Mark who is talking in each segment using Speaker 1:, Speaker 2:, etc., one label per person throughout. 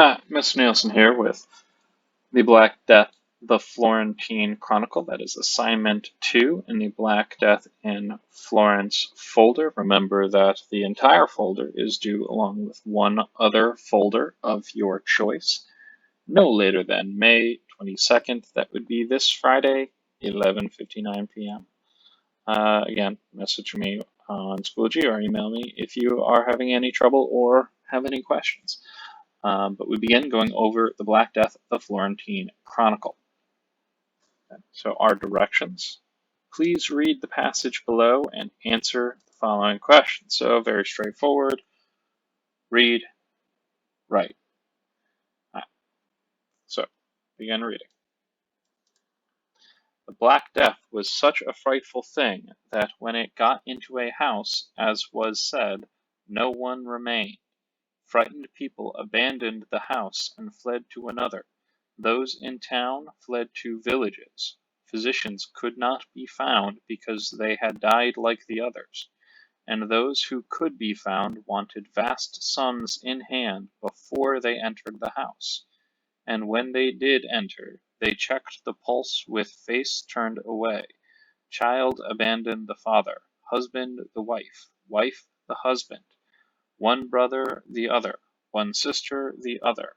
Speaker 1: Hi, Mr. Nielsen here with the Black Death, the Florentine Chronicle. That is assignment 2 in the Black Death in Florence folder. Remember that the entire folder is due along with one other folder of your choice, no later than May 22nd. That would be this Friday, 11:59 p.m. Again, message me on Schoology or email me if you are having any trouble or have any questions. But we begin going over the Black Death of the Florentine Chronicle. So our directions. Please read the passage below and answer the following questions. So very straightforward. Read, write. So begin reading. The Black Death was such a frightful thing that when it got into a house, as was said, no one remained. Frightened people abandoned the house and fled to another. Those in town fled to villages. Physicians could not be found because they had died like the others, and those who could be found wanted vast sums in hand before they entered the house. And when they did enter, they checked the pulse with face turned away. Child abandoned the father, husband the wife, wife the husband, one brother the other, one sister the other.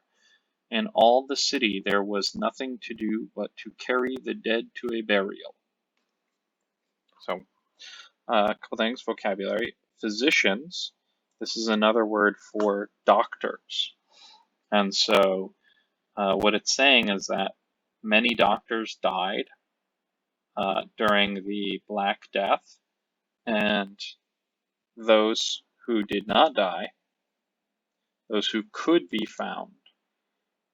Speaker 1: In all the city there was nothing to do but to carry the dead to a burial. So, a couple things, vocabulary. Physicians, this is another word for doctors. And so, what it's saying is that many doctors died during the Black Death, and those who did not die, those who could be found,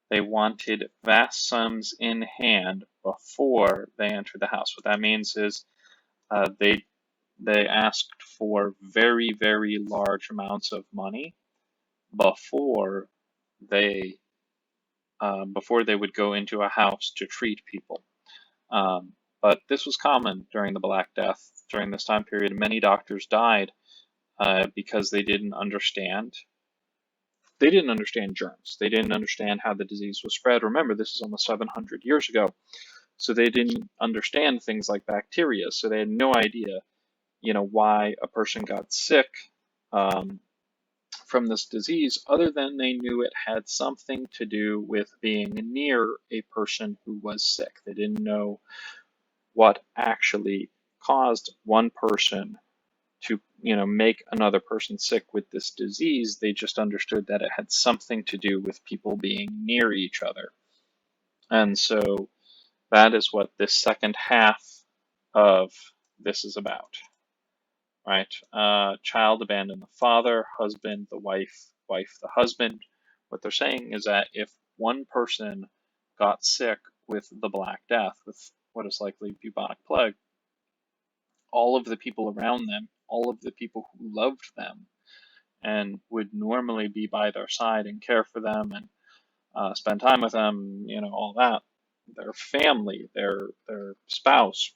Speaker 1: they wanted vast sums in hand before they entered the house. What that means is they asked for very, very large amounts of money before they would go into a house to treat people. But this was common during the Black Death. During this time period, many doctors died because they didn't understand. They didn't understand germs. They didn't understand how the disease was spread. Remember, this is almost 700 years ago. So they didn't understand things like bacteria. So they had no idea, why a person got sick from this disease, other than they knew it had something to do with being near a person who was sick. They didn't know what actually caused one person to, make another person sick with this disease. They just understood that it had something to do with people being near each other. And so that is what this second half of this is about, right? Child abandoned the father, husband the wife, wife the husband. What they're saying is that if one person got sick with the Black Death, with what is likely bubonic plague, all of the people around them, all of the people who loved them and would normally be by their side and care for them and spend time with them, all that, their family, their spouse,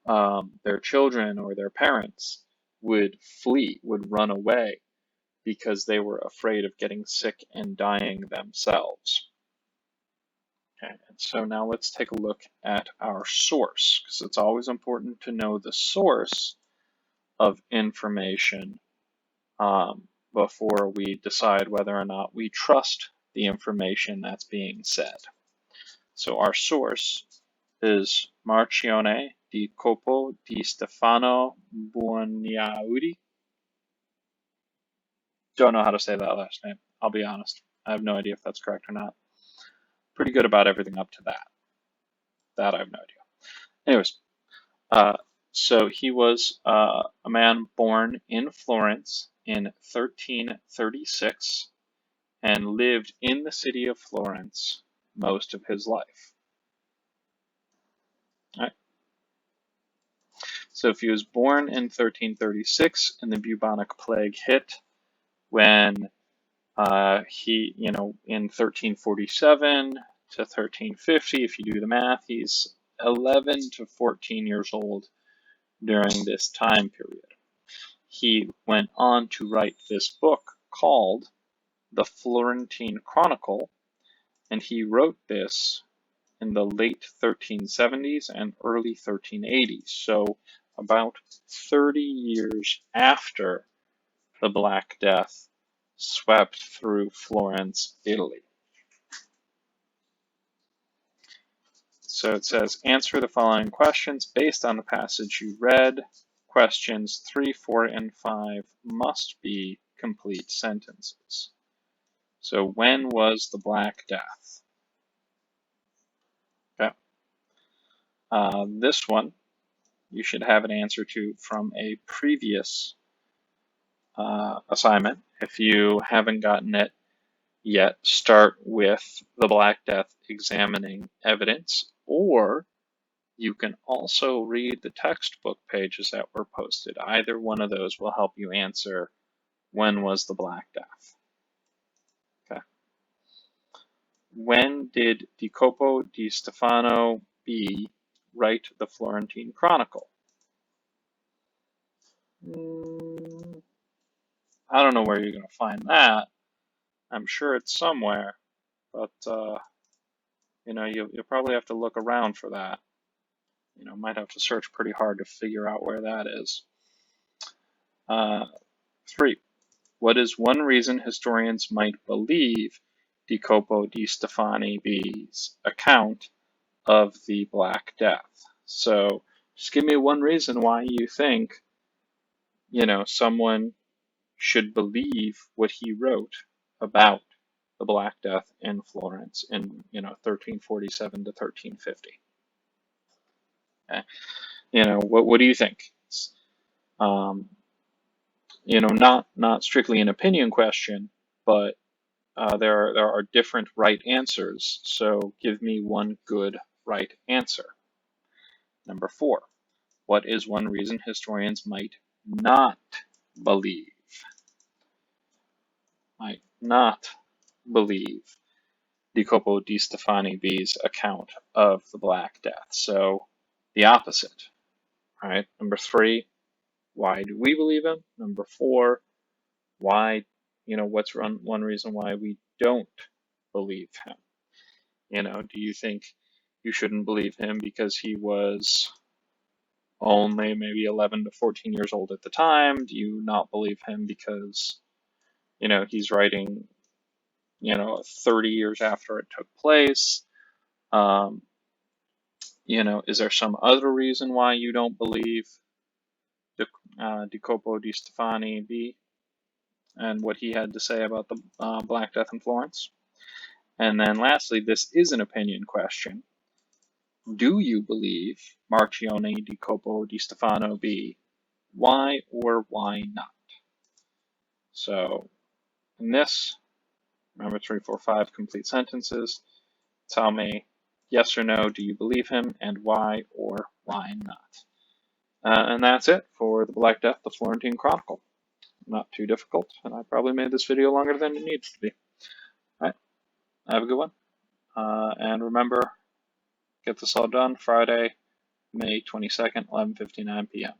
Speaker 1: their children or their parents would flee, would run away because they were afraid of getting sick and dying themselves. Okay, and so now let's take a look at our source, because it's always important to know the source of information before we decide whether or not we trust the information that's being said. So our source is Marcione di Copo di Stefano Buoniaudi. Don't know how to say that last name, I'll be honest. I have no idea if that's correct or not. Pretty good about everything up to that. That I have no idea. Anyways, so he was a man born in Florence in 1336 and lived in the city of Florence most of his life. All right. So if he was born in 1336 and the bubonic plague hit when he, in 1347 to 1350, if you do the math, he's 11 to 14 years old during this time period. He went on to write this book called the Florentine Chronicle, and he wrote this in the late 1370s and early 1380s, so about 30 years after the Black Death swept through Florence, Italy. So it says, answer the following questions based on the passage you read. Questions 3, 4, and 5 must be complete sentences. So when was the Black Death? Okay. This one you should have an answer to from a previous assignment. If you haven't gotten it yet, start with the Black Death examining evidence, or you can also read the textbook pages that were posted. Either one of those will help you answer when was the Black Death. Okay. When did Jacopo di Stefano B. write the Florentine Chronicle? I don't know where you're going to find that. I'm sure it's somewhere, but you'll probably have to look around for that. Might have to search pretty hard to figure out where that is. 3. What is one reason historians might believe Jacopo di Stefano B's account of the Black Death? So just give me one reason why you think, someone should believe what he wrote about the Black Death in Florence in, 1347 to 1350. Okay. What do you think? Not strictly an opinion question, but there are different right answers. So give me one good right answer. Number 4. What is one reason historians might not believe? Might not believe Jacopo di Stefano B's account of the Black Death. So the opposite. All right. Number 3. Why do we believe him? Number 4. Why, what's one reason why we don't believe him? Do you think you shouldn't believe him because he was only maybe 11 to 14 years old at the time? Do you not believe him because, he's writing, 30 years after it took place? Is there some other reason why you don't believe Jacopo di Stefano B and what he had to say about the Black Death in Florence? And then lastly, this is an opinion question. Do you believe Marchione Jacopo di Stefano B? Why or why not? So in this, remember 3, 4, 5 complete sentences. Tell me yes or no, do you believe him, and why or why not? And that's it for the Black Death, the Florentine Chronicle. Not too difficult, and I probably made this video longer than it needs to be. All right, have a good one. And remember, get this all done Friday, May 22nd, 11:59 p.m.